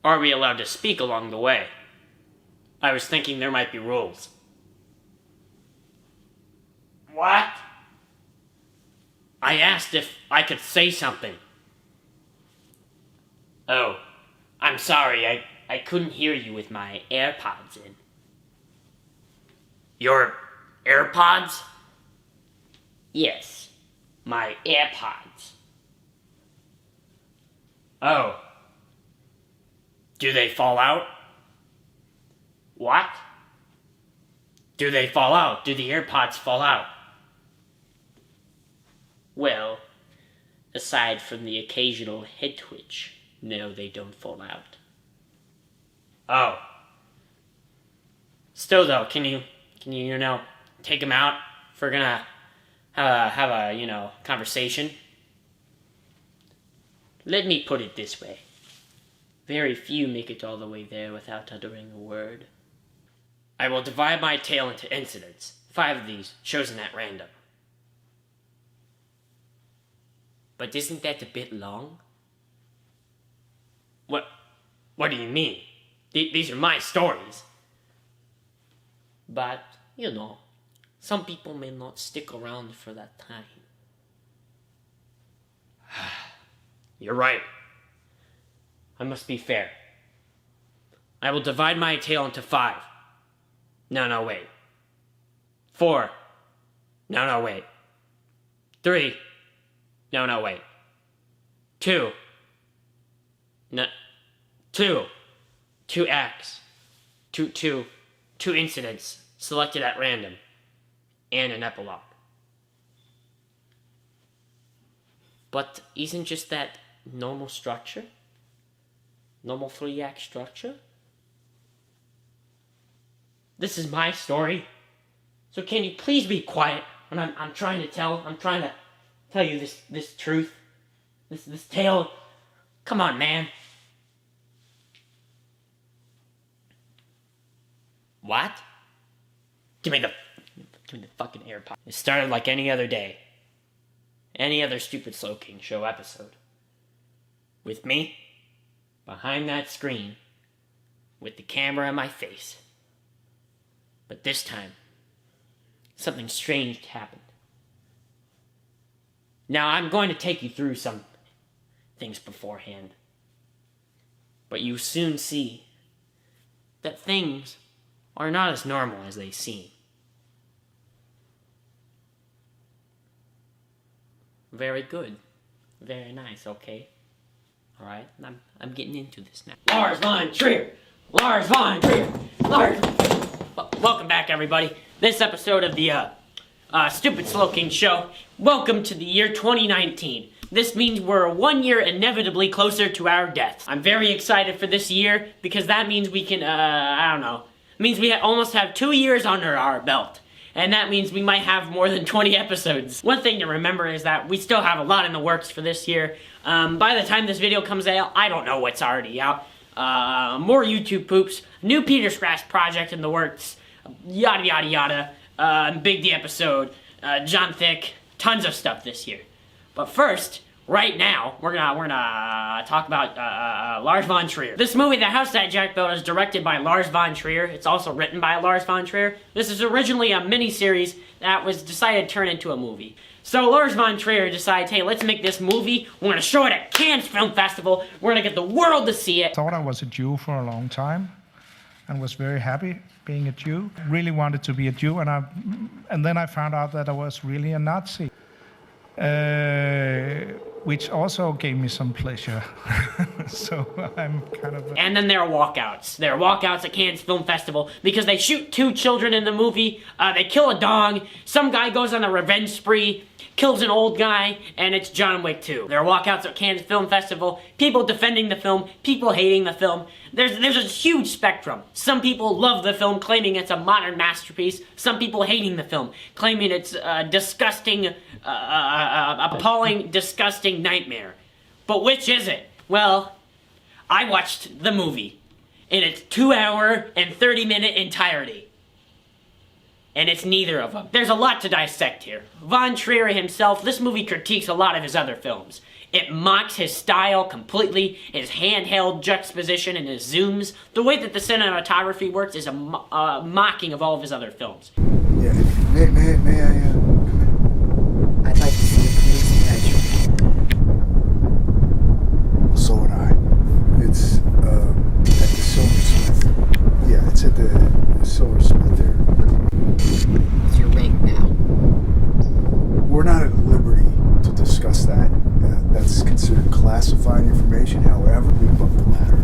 Are we allowed to speak along the way? I was thinking there might be rules. What? I asked if I could say something. Oh, I'm sorry, I couldn't hear you with my AirPods in. Your AirPods? Yes, my AirPods. Oh. Do they fall out? What? Do they fall out? Do the AirPods fall out? Well, aside from the occasional head twitch, no, they don't fall out. Oh. Still though, can you, take them out if we're gonna have a, conversation? Let me put it this way. Very few make it all the way there without uttering a word. I will divide my tale into incidents, 5 of these chosen at random. But isn't that a bit long? What do you mean? These are my stories. But, some people may not stick around for that time. You're right. I must be fair. I will divide my tale into 5. No, wait. 4. No, wait. 3. No, wait. 2. No. 2. 2 acts. 2 incidents selected at random. And an epilogue. But isn't just that normal structure? Normal 3-act structure? This is my story. So can you please be quiet when I'm trying to tell you this truth? This tale. Come on, man. What? Give me the fucking AirPod. It started like any other day. Any other stupid Slowking show episode. With me, behind that screen, with the camera in my face. But this time, something strange happened. Now, I'm going to take you through some things beforehand. But you soon see that things are not as normal as they seem. Very good. Very nice, okay? Alright, I'm getting into this now. Lars von Trier! Welcome back, everybody. This episode of the Stupid Slowking Show. Welcome to the year 2019. This means we're 1 year inevitably closer to our deaths. I'm very excited for this year because that means we can, means we almost have 2 years under our belt. And that means we might have more than 20 episodes. One thing to remember is that we still have a lot in the works for this year. By the time this video comes out, I don't know what's already out. More YouTube poops, new Peter Scratch project in the works, yada yada yada, Big D episode, John Thick, tons of stuff this year. But first, right now, we're gonna talk about Lars von Trier. This movie, The House That Jack Built, is directed by Lars von Trier. It's also written by Lars von Trier. This is originally a mini-series that was decided to turn into a movie. So Lars von Trier decides, hey, let's make this movie. We're gonna show it at Cannes Film Festival. We're gonna get the world to see it. I thought I was a Jew for a long time and was very happy being a Jew. Really wanted to be a Jew, and then I found out that I was really a Nazi. Which also gave me some pleasure. So I'm kind of... And then there are walkouts. There are walkouts at Cannes Film Festival because they shoot 2 children in the movie, they kill a dog, some guy goes on a revenge spree, kills an old guy, and it's John Wick 2. There are walkouts at Cannes Film Festival, people defending the film, people hating the film. There's a huge spectrum. Some people love the film, claiming it's a modern masterpiece. Some people hating the film, claiming it's a disgusting, appalling, disgusting nightmare. But which is it? Well, I watched the movie in its 2-hour and 30-minute entirety. And it's neither of them. There's a lot to dissect here. Von Trier himself, this movie critiques a lot of his other films. It mocks his style completely, his handheld juxtaposition and his zooms. The way that the cinematography works is a mocking of all of his other films. Yeah, may I come in? I'd like to see the police badge. So would I. It's at the silversmith. Yeah, it's at the silversmith there. What's your rank now? We're not at liberty to discuss that. That's considered classified information. However, we book the matter.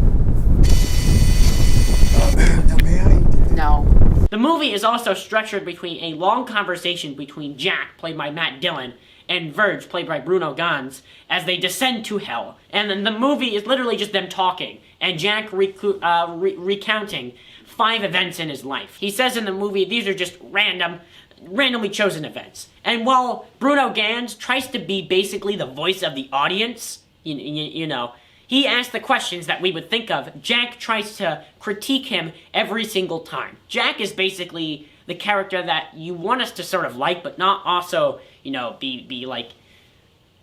Now, may I? No. The movie is also structured between a long conversation between Jack, played by Matt Dillon, and Verge, played by Bruno Ganz, as they descend to hell. And then the movie is literally just them talking, and Jack recounting 5 events in his life. He says in the movie these are just randomly chosen events. And while Bruno Ganz tries to be basically the voice of the audience, you know, he asks the questions that we would think of. Jack tries to critique him every single time. Jack is basically the character that you want us to sort of like, but not also, you know, be like,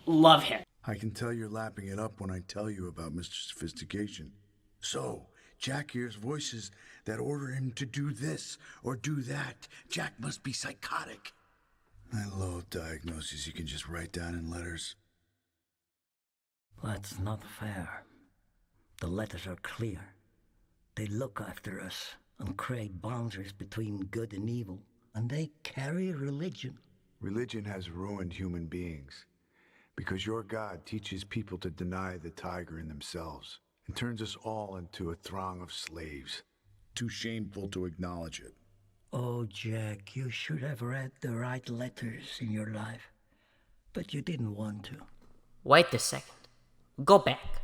love him. I can tell you're lapping it up when I tell you about Mr. Sophistication. So, Jack hears voices that order him to do this or do that. Jack must be psychotic. I loathe diagnoses you can just write down in letters. That's not fair. The letters are clear. They look after us and create boundaries between good and evil. And they carry religion. Religion has ruined human beings because your God teaches people to deny the tiger in themselves and turns us all into a throng of slaves. Too shameful to acknowledge it. Oh, Jack, you should have read the right letters in your life. But you didn't want to. Wait a second. Go back.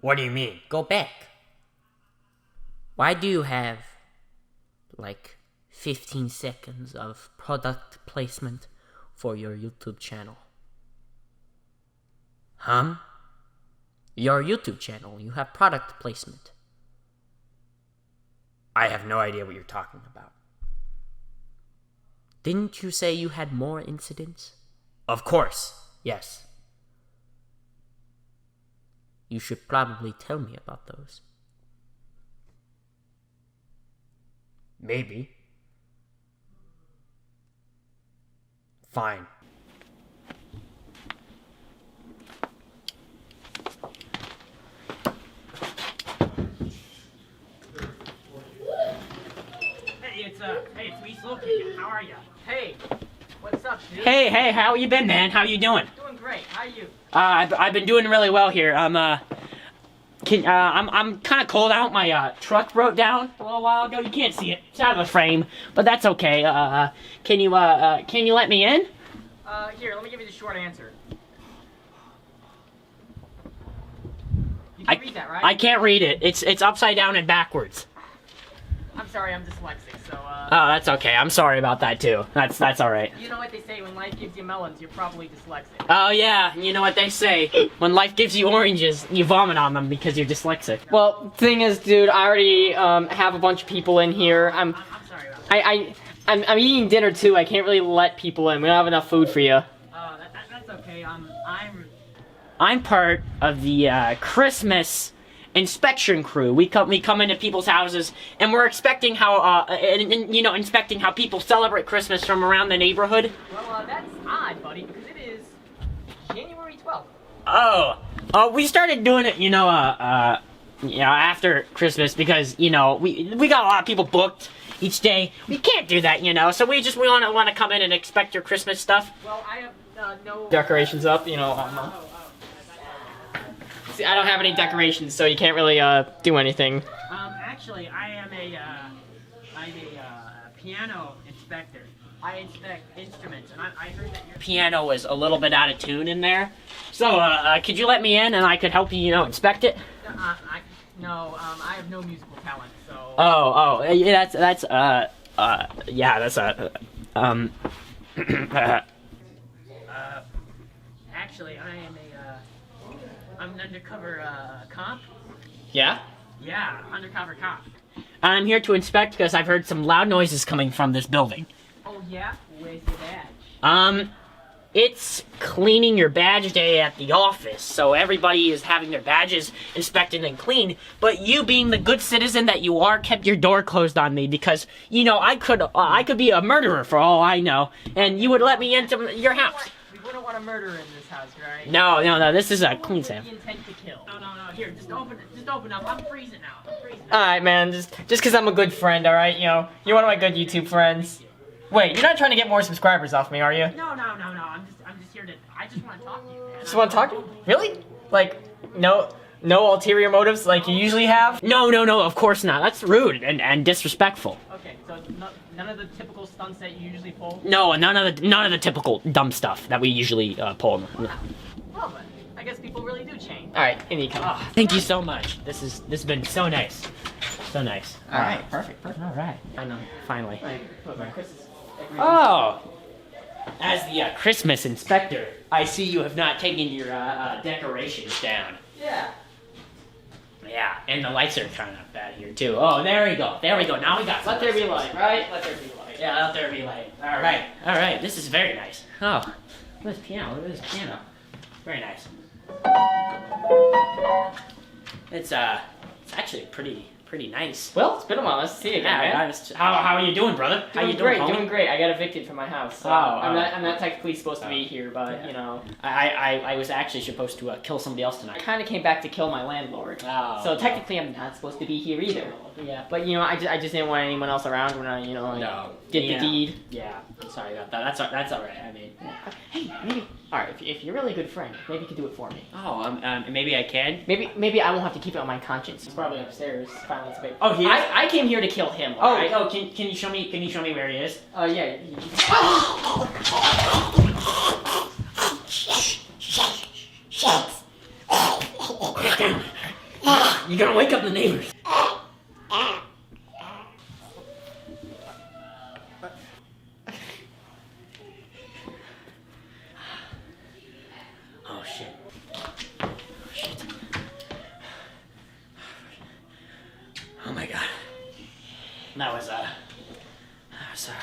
What do you mean? Go back. Why do you have, like, 15 seconds of product placement for your YouTube channel? Huh? Your YouTube channel, you have product placement. I have no idea what you're talking about. Didn't you say you had more incidents? Of course, yes. You should probably tell me about those. Maybe. Fine. Hey, it's me, Slowking. How are you? Hey, what's up, dude? Hey, how you been, man? How you doing? Doing great. How are you? I've been doing really well here. I'm kind of cold out. My truck broke down a little while ago. You can't see it. It's out of the frame, but that's okay. Can you let me in? Here, let me give you the short answer. You I can read that, right? I can't read it. It's upside down and backwards. I'm sorry, I'm dyslexic, so, Oh, that's okay. I'm sorry about that too. That's all right. You know what they say, when life gives you melons, you're probably dyslexic. Oh yeah, you know what they say. When life gives you oranges, you vomit on them because you're dyslexic. Well, thing is, dude, I already, have a bunch of people in here. I'm sorry about that. I'm eating dinner too. I can't really let people in. We don't have enough food for you. That's okay. I'm part of the Christmas inspection crew. We come into people's houses and we're expecting how inspecting how people celebrate Christmas from around the neighborhood. Well, that's odd, buddy, because it is January 12th. Oh, we started doing it, after Christmas because we got a lot of people booked each day. We can't do that, so we want to come in and inspect your Christmas stuff. Well, I have no decorations up, See, I don't have any decorations, so you can't really do anything. Actually, I'm a piano inspector. I inspect instruments, and I heard that your piano was a little bit out of tune in there. So, could you let me in, and I could help you, inspect it? I have no musical talent, so... Yeah, that's actually, I'm an undercover, cop. Yeah? Yeah, undercover cop. I'm here to inspect because I've heard some loud noises coming from this building. Oh, yeah? Where's your badge? it's cleaning your badge day at the office, so everybody is having their badges inspected and cleaned, but you being the good citizen that you are, kept your door closed on me because, you know, I could be a murderer for all I know, and you would let me into your house. We wouldn't want a murderer in this house, right? No, this is a clean The save. intent to kill. No, here, just open up, I'm freezing now, Alright, man, just because I'm a good friend, alright? You know, you're one of my good YouTube friends. Wait, you're not trying to get more subscribers off me, are you? No, I'm just here to, I just want to talk to you, man. Just want to talk to you? Really? Like, no ulterior motives like you usually have? No, of course not. That's rude and disrespectful. Okay, so none of the typical stunts that you usually pull? No, none of the typical dumb stuff that we usually pull. Well, but I guess people really do change. Alright, in you come. Oh, thank you so much. This has been so nice. So nice. Alright, perfect. Alright. I know, finally. Put my Christmas. Oh! As the Christmas inspector, I see you have not taken your decorations down. Yeah. Yeah, and the lights are kind of bad here too. Oh, there we go. Now we got some. Let there be light, right? Let there be light. Yeah, let there be light. All right. This is very nice. Oh, look at this piano. Look at this piano. Very nice. It's actually pretty nice. Well, it's been a while. Let's see it again, man. How are you doing, brother? How you doing, homie? Doing great. I got evicted from my house. So I'm not technically supposed to be here, but you know. I was actually supposed to kill somebody else I tonight. kind of came back to kill my landlord. Oh. So technically, I'm not supposed to be here either. Yeah. But you know, I just didn't want anyone else around when I did the deed. Yeah. I'm sorry about that. That's all right. I mean. Hey, maybe. All right, if you're a really good friend, maybe you could do it for me. Oh, maybe I can. Maybe I won't have to keep it on my conscience. He's probably upstairs. Finally, it's big. Oh, he is? I came here to kill him. Oh, right? can you show me where he is? Yeah. You're gonna wake up the neighbors. Oh shit. Oh my god. That was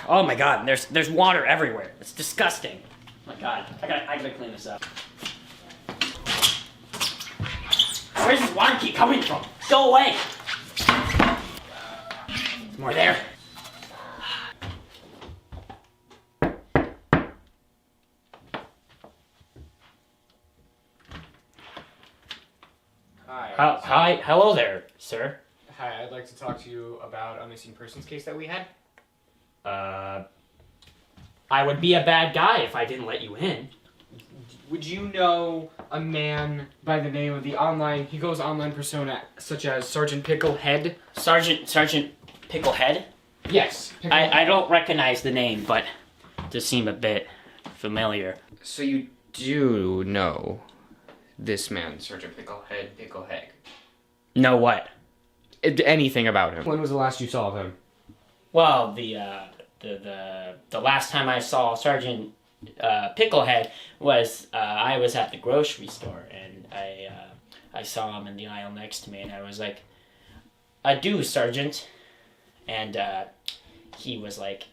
oh my god, there's water everywhere. It's disgusting. Oh my god. I gotta clean this up. Where's this water keep coming from? Go away! There's more there. Hi, hello there, sir. Hi, I'd like to talk to you about a missing persons case that we had. I would be a bad guy if I didn't let you in. Would you know a man by the name of he goes online persona such as Sergeant Picklehead? Sergeant Picklehead? Yes. I don't recognize the name, but it does seem a bit familiar. So you do know this man, Sergeant Picklehead? Know what? Anything about him? When was the last you saw of him? Well, the last time I saw Sergeant Picklehead was I was at the grocery store and I saw him in the aisle next to me and I was like, "Adieu, Sergeant," and he was like,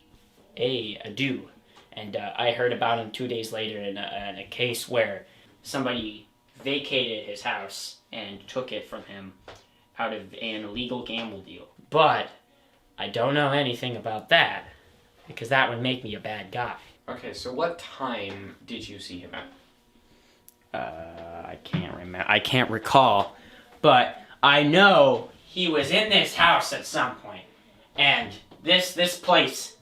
"Hey, adieu," and I heard about him 2 days later in a case where somebody vacated his house and took it from him out of an illegal gamble deal. But I don't know anything about that because that would make me a bad guy. Okay, so what time did you see him at? I can't remember. I can't recall, but I know he was in this house at some point, and this place,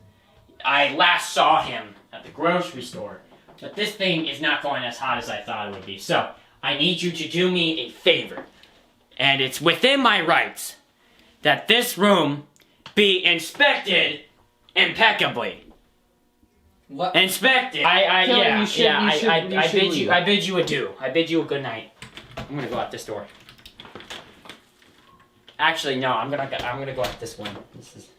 I last saw him at the grocery store. But this thing is not going as hot as I thought it would be. So I need you to do me a favor, and it's within my rights that this room be inspected impeccably. What? Inspected. I bid you adieu. I bid you a good night. I'm gonna go out this door. Actually, no. I'm gonna go out this one. This is.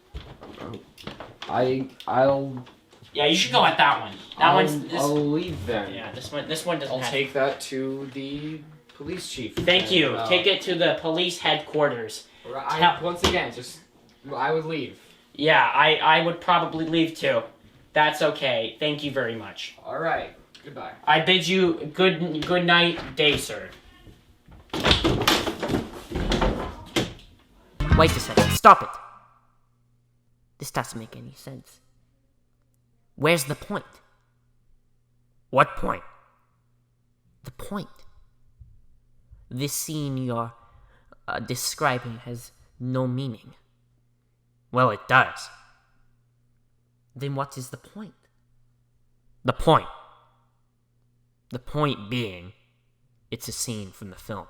I'll. Yeah, you should go at that one. I'll leave then. Yeah, this one doesn't. I'll take that to the police chief. Thank you. Take it to the police headquarters. Once again, I would leave. Yeah, I would probably leave too. That's okay. Thank you very much. All right. Goodbye. I bid you good night, day, sir. Wait a second. Stop it. This doesn't make any sense. Where's the point? What point? The point. This scene you're describing has no meaning. Well, it does. Then what is the point? The point. The point being, it's a scene from the film.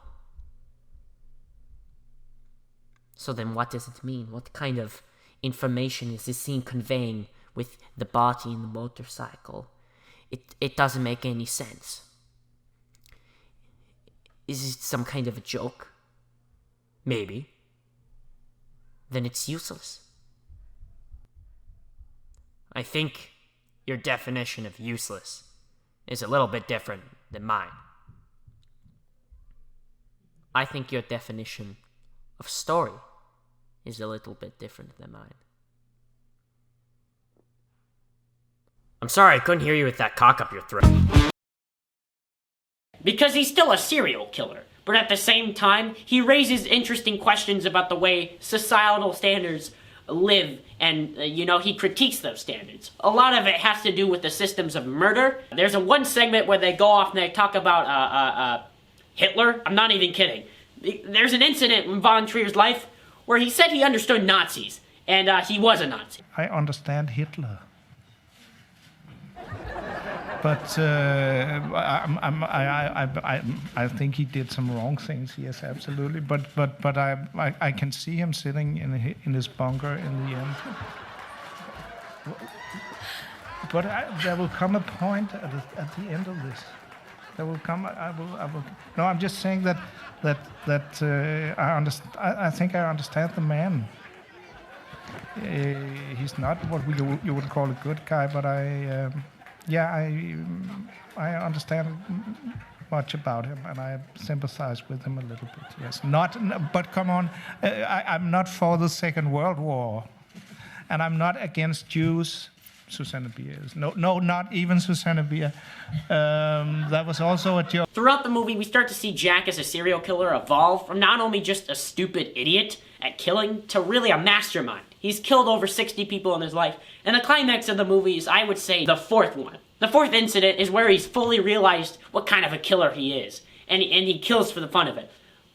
So then what does it mean? What kind of information is this scene conveying with the body and the motorcycle? It doesn't make any sense. Is it some kind of a joke? Maybe. Then it's useless. I think your definition of useless is a little bit different than mine. I think your definition of story is a little bit different than mine. I'm sorry I couldn't hear you with that cock up your throat. Because he's still a serial killer, but at the same time, he raises interesting questions about the way societal standards live, and, he critiques those standards. A lot of it has to do with the systems of murder. There's one segment where they go off and they talk about, Hitler. I'm not even kidding. There's an incident in Von Trier's life where he said he understood Nazis, and he was a Nazi. I understand Hitler. But I think he did some wrong things. Yes, absolutely. But I can see him sitting in his bunker in the end. But there will come a point at the end of this. There will come. I will. No, I'm just saying that I think I understand the man. He's not what you would call a good guy, but I understand much about him, and I sympathize with him a little bit. Yes, but come on, I'm not for the Second World War, and I'm not against Jews. Susanna Bier is. No, not even Susanna Bier. That was also a joke. Throughout the movie, we start to see Jack as a serial killer evolve from not only just a stupid idiot at killing to really a mastermind. He's killed over 60 people in his life. And the climax of the movie is, I would say, the fourth one. The fourth incident is where he's fully realized what kind of a killer he is. And he kills for the fun of it.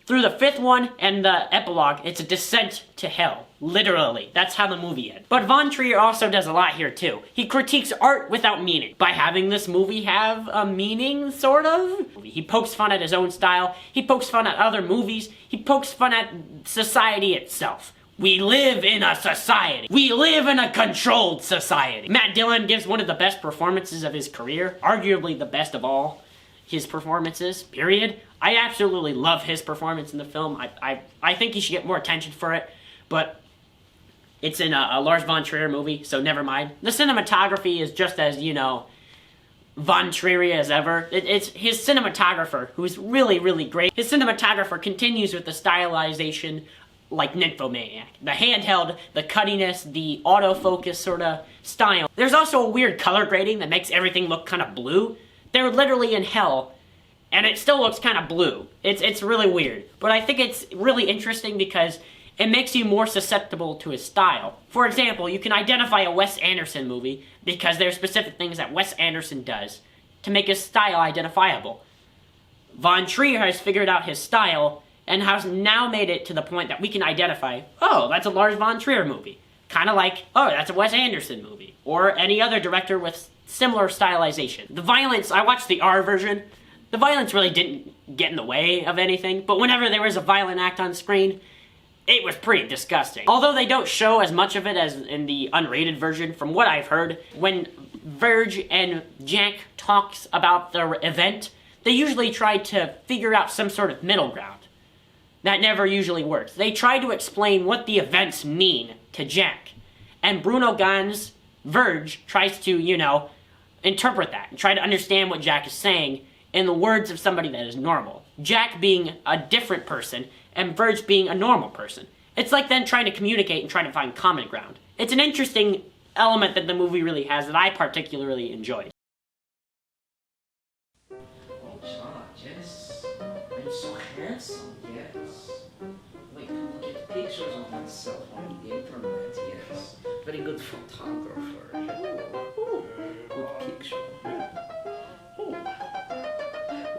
Through the fifth one and the epilogue, it's a descent to hell. Literally. That's how the movie ends. But Von Trier also does a lot here, too. He critiques art without meaning. By having this movie have a meaning, sort of. He pokes fun at his own style. He pokes fun at other movies. He pokes fun at society itself. We live in a society. We live in a controlled society. Matt Dillon gives one of the best performances of his career. Arguably the best of all his performances, period. I absolutely love his performance in the film. I think he should get more attention for it, but it's in a Lars von Trier movie, so never mind. The cinematography is just as, Von Trier as ever. It's his cinematographer, who's really, really great. His cinematographer continues with the stylization like Nymphomaniac. The handheld, the cuttiness, the autofocus sort of style. There's also a weird color grading that makes everything look kind of blue. They're literally in hell, and it still looks kind of blue. It's really weird. But I think it's really interesting because it makes you more susceptible to his style. For example, you can identify a Wes Anderson movie because there are specific things that Wes Anderson does to make his style identifiable. Von Trier has figured out his style and has now made it to the point that we can identify, oh, that's a Lars von Trier movie. Kind of like, oh, that's a Wes Anderson movie. Or any other director with similar stylization. The violence, I watched the R version. The violence really didn't get in the way of anything, but whenever there was a violent act on screen, it was pretty disgusting. Although they don't show as much of it as in the unrated version, from what I've heard, when Verge and Jack talks about the event, they usually try to figure out some sort of middle ground. That never usually works. They try to explain what the events mean to Jack. And Bruno Ganz, Verge, tries to, interpret that and try to understand what Jack is saying in the words of somebody that is normal. Jack being a different person and Verge being a normal person. It's like them trying to communicate and trying to find common ground. It's an interesting element that the movie really has that I particularly enjoyed. handsome, yes. Wait, look at pictures of myself on the internet, yes. Very good photographer. Ooh, good picture.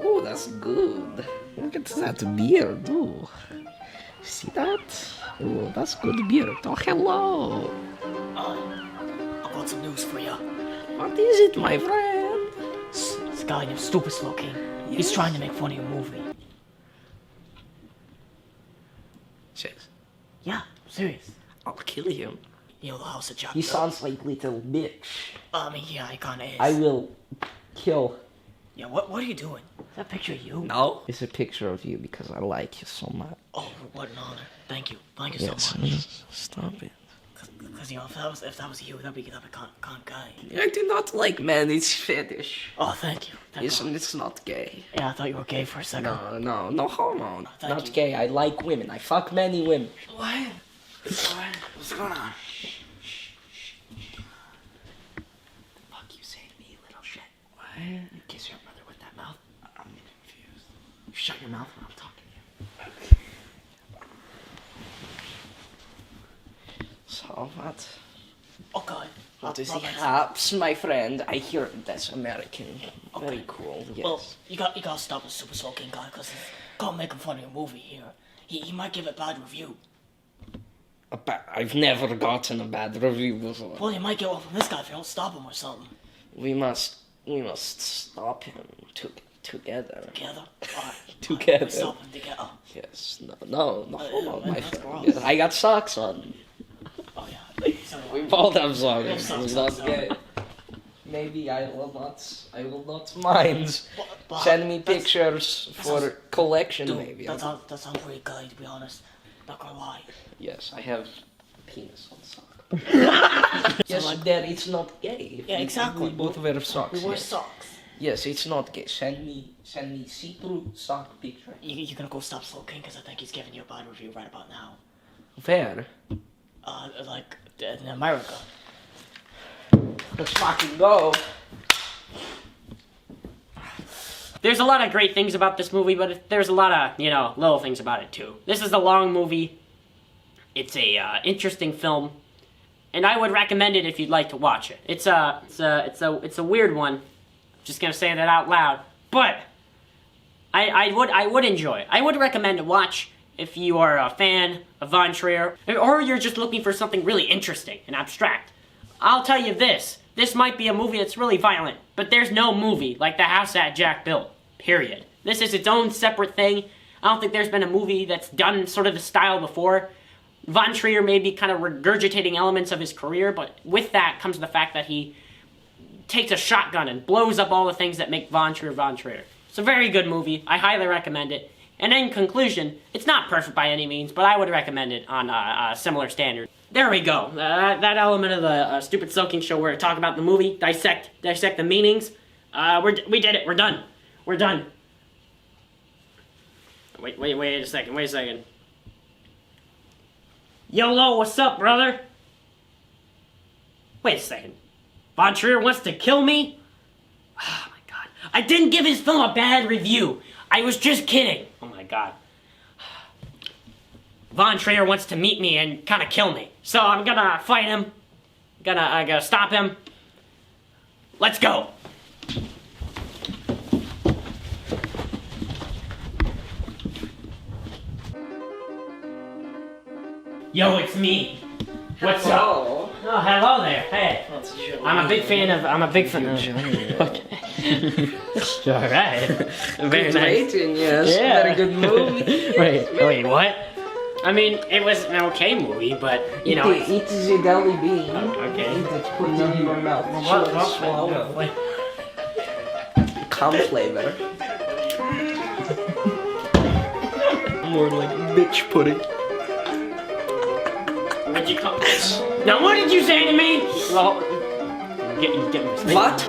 Oh, that's good. Look at that beard, ooh. See that? Oh, that's good beard. Oh, hello. I've got some news for you. What is it, my friend? This guy named Stupid Slowking. He's trying to make fun of your movie. Yes. Yeah, I'm serious. I'll kill him. You know the house of Jack He Bill? sounds like little bitch. I mean, yeah, he kinda is. I will kill. Yeah, what are you doing? Is that a picture of you? No. It's a picture of you because I like you so much. Oh, what an honor. Thank you. Thank you so much. Stop it. Because, you know, if that was you, that'd be kind of guy. I do not like men, it's fetish. Oh, thank you. Thank God. It's not gay. Yeah, I thought you were gay for a second. No homo. Thank Not you. gay. I like women. I fuck many women. What? What's going on? Fuck you say to me, little shit. What? You kiss your brother with that mouth? I'm confused. You shut your mouth when I'm talking to you. So what? Oh, God. What is the Robert. haps, my friend? I hear that's American. Very cool, yes. Well, you gotta stop the Super Sulking guy, because he's gonna make fun of your movie here. He might give it a bad review. I've never gotten a bad review before. Well, you might get one from this guy if you don't stop him or something. We must stop him together. Together? Alright. Together. We stop him together. Yes, no, hold on, my that's friend. gross. Yes, I got socks on. Oh, yeah. So, We both have We socks. have socks It's on, not so- gay. Maybe I will not mind. but Send me that's- pictures that for sounds- collection, Dude, maybe. that sounds pretty gay, to be honest. Not gonna lie. Yes, I have penis on sock. Yes, like- Dad, it's not gay. Yeah, exactly. We both wear socks. We wear yes. socks. Yes, it's not gay. Send me see-through sock picture. You're gonna go stop Slowking, because I think he's giving you a bad review right about now. Where? Like, in America. Let's fucking go. There's a lot of great things about this movie, but there's a lot of, little things about it too. This is a long movie. It's a interesting film, and I would recommend it if you'd like to watch it. It's a weird one. I'm just gonna say that out loud, but I would enjoy it. I would recommend to watch if you are a fan of Von Trier, or you're just looking for something really interesting and abstract. I'll tell you this. This might be a movie that's really violent, but there's no movie like The House that Jack Built, period. This is its own separate thing. I don't think there's been a movie that's done sort of the style before. Von Trier may be kind of regurgitating elements of his career, but with that comes the fact that he takes a shotgun and blows up all the things that make Von Trier Von Trier. It's a very good movie. I highly recommend it. And in conclusion, it's not perfect by any means, but I would recommend it on a similar standard. There we go. That element of the Stupid Soaking show where I talk about the movie, dissect the meanings. We did it. We're done. We're done. Wait a second. YOLO, what's up, brother? Wait a second. Von Trier wants to kill me? Oh my god. I didn't give his film a bad review. I was just kidding. Oh my god. Von Trier wants to meet me and kind of kill me. So I'm gonna fight him. I gotta stop him. Let's go. Yo, it's me. What's up? Hello. Oh, hello there. Hey. I'm a big fan of. Okay. All right. Very Good nice. rating, yes. Yeah. Very good movie. Wait, what? I mean, it was an okay movie, but Eat the jelly bean. Okay. Eat it, put it in your mouth. Swallow. What? Cum flavor. More like bitch pudding. What'd you call? Now, what did you say to me? Well, get me. What?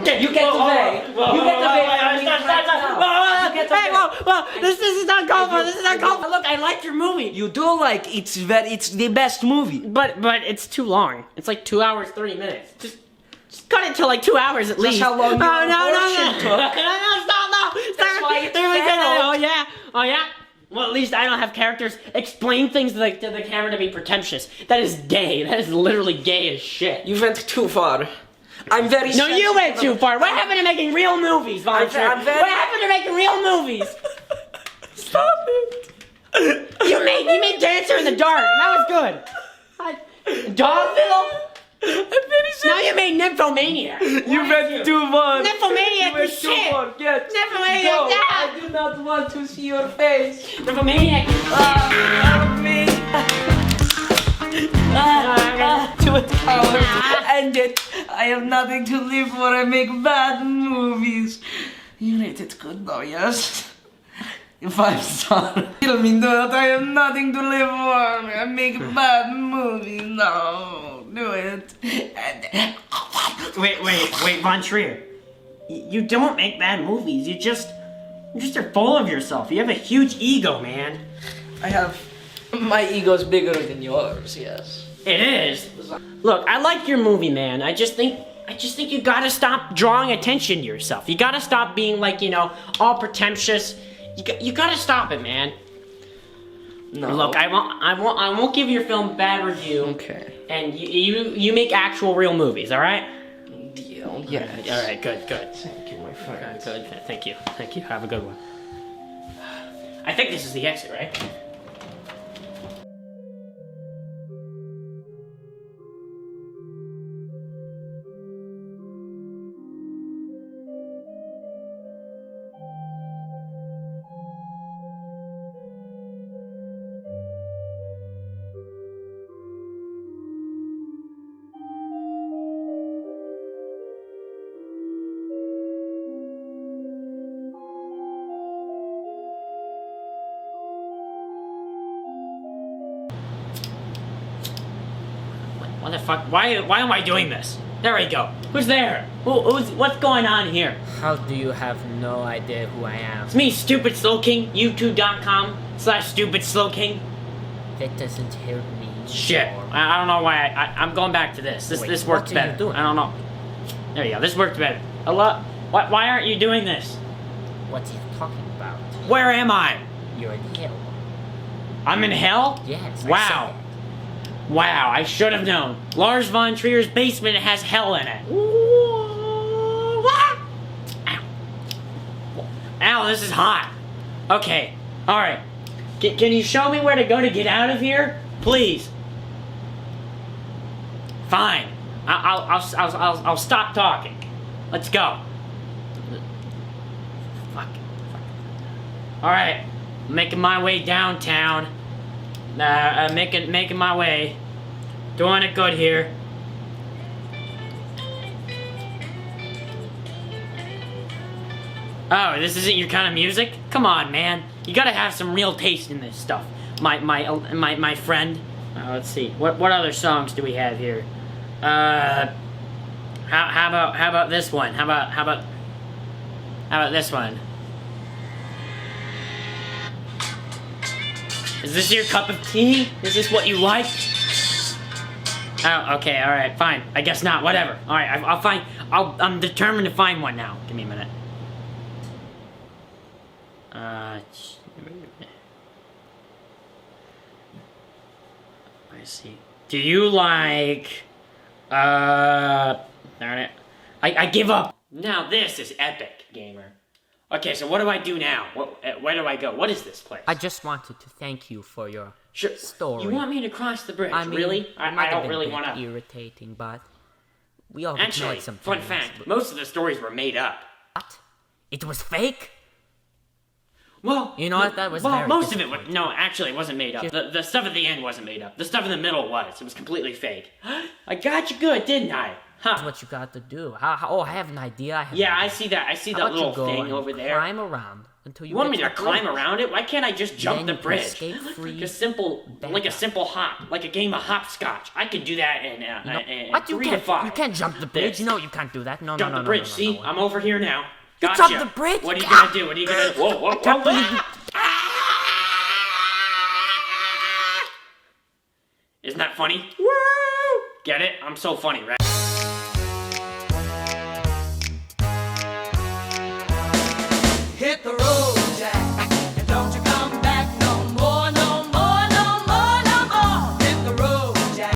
You get the bay. You get the bay. Hey, this is not called for. This is not called for. Look, I like your movie. You do like it's the best movie. But it's too long. It's like 2 hours 30 minutes. Just cut it to like 2 hours at least. That's how long your no. abortion took. No. That's why it failed. Oh yeah. Well, at least I don't have characters explain things to the camera to be pretentious. That is gay. That is literally gay as shit. You went too far. I'm very. No, you went too far. What happened to making real movies, Volunteer? What happened to making real movies? Stop it. You made Dancer in the Dark, and that was good. Dogville? Now you made Nymphomaniac. You went too far. Nymphomaniac was shit. Yes. Nymphomaniac. Go. Yeah. I do not want to see your face. Nymphomaniac. Help me. To it, coward. End it. I have nothing to live for. I make bad movies. You rate it good though, yes? 5 stars. Kill me, not. I have nothing to live for. I make bad movies. No, do it. Wait, Von Trier. You don't make bad movies. You just are full of yourself. You have a huge ego, man. I have. My ego's bigger than yours, yes. It is. Look, I like your movie, man. I just think you gotta stop drawing attention to yourself. You gotta stop being like, all pretentious. You gotta stop it, man. No. Look, I won't give your film a bad review. Okay. And you make actual real movies, all right? Deal. Yes. All right. Good. Thank you, my friend. Good. Thank you. Have a good one. I think this is the exit, right? What the fuck? Why am I doing this? There we go. Who's there? What's going on here? How do you have no idea who I am? It's me, Stupid Slowking, youtube.com/Stupid Slowking. That doesn't help me. Shit. anymore. I don't know why. I'm going back to this. This Wait, works what are you better. doing? I don't know. There you go. This works better. Why aren't you doing this? What are you talking about? Where am I? You're in hell. I'm in hell? Yes. Wow. Wow, I should have known. Lars von Trier's basement has hell in it. Ooh, what? Ow, this is hot. Okay, alright. Can you show me where to go to get out of here? Please. Fine. I'll stop talking. Let's go. Fuck. Alright. Making my way downtown. Making my way. Doing it good here. Oh, this isn't your kind of music? Come on, man. You gotta have some real taste in this stuff. My friend. Let's see. What other songs do we have here? How about this one? How about this one? Is this your cup of tea? Is this what you like? Oh, okay, alright, fine. I guess not, whatever. Alright, I'm determined to find one now. Give me a minute. I see. Do you like, darn it. I give up. Now this is epic, gamer. Okay, so what do I do now? Where do I go? What is this place? I just wanted to thank you for your story. You want me to cross the bridge? I mean, really? I don't really want to. Irritating, but we all Actually, made some fun friends. fact: most of the stories were made up. What? It was fake? Well, You know what? That was very most of it was. No, actually, it wasn't made up. The stuff at the end wasn't made up. The stuff in the middle was. It was completely fake. I got you good, didn't I? That's what you got to do. Oh, I have an idea. I see that. I see How that about you little go thing and over there. Climb around until You want me get to the climb bridge. around it? Why can't I just jump Then the you can bridge? escape free. Like a simple hop, like a game of hopscotch. I can do that in, What? You 3 to can't. 5. You can't jump the bridge. This. No, you can't do that. No, Jump no, the no, bridge. no, no, See, no. I'm over here now. You Gotcha. jump the bridge? What are you Ah! gonna do? What are you gonna? Whoa, whoa, whoa! Whoa. Isn't that funny? Woo! Get it? I'm so funny, right?